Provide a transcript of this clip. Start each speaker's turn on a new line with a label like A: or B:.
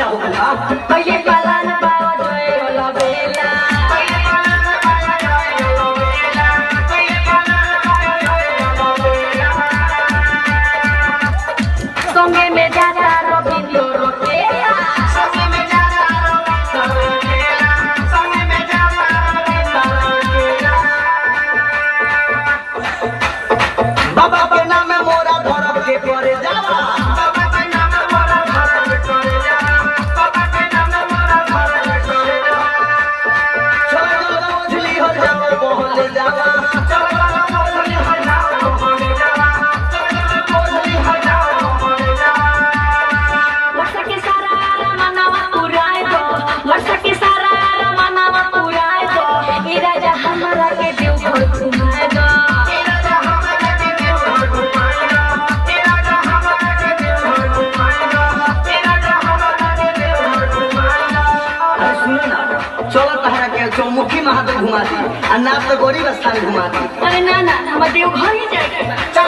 A: कैसा होगा
B: पहिले पालन बाबा जय होला बेला संगे में जाता रविंद्र रोकेला संगे में जाता रविंद्र रोकेला संगे में जाता रविंद्र रोकेला
A: बाबा के नाम में मोरा धरम के करे जावा
B: बाबा के नाम मोरा धरम करे जावा बाबा के नाम मोरा धरम करे जावा
A: चलो मछली हो जाओ बोले जावा
B: चलो मछली हो जाओ बोले जावा चलो मछली हो जाओ बोले जावा वर्षा के सारा रमनावा पुराए दो वर्षा के सारा रमनावा पुराए दो ए राजा हमरा के देव घर घुमाए दो ए राजा हमरा के देव घर घुमाए दो ए राजा हमरा के देव घर घुमाए दो ए राजा हमरा के देव घर घुमाए दो
A: अरे सुनो ना चलो तहरा के चौमुखी महादेव घुमा दी आ ना तो गरीब स्थान घुमा दी
B: अरे ना ना हम देव घर ही जाए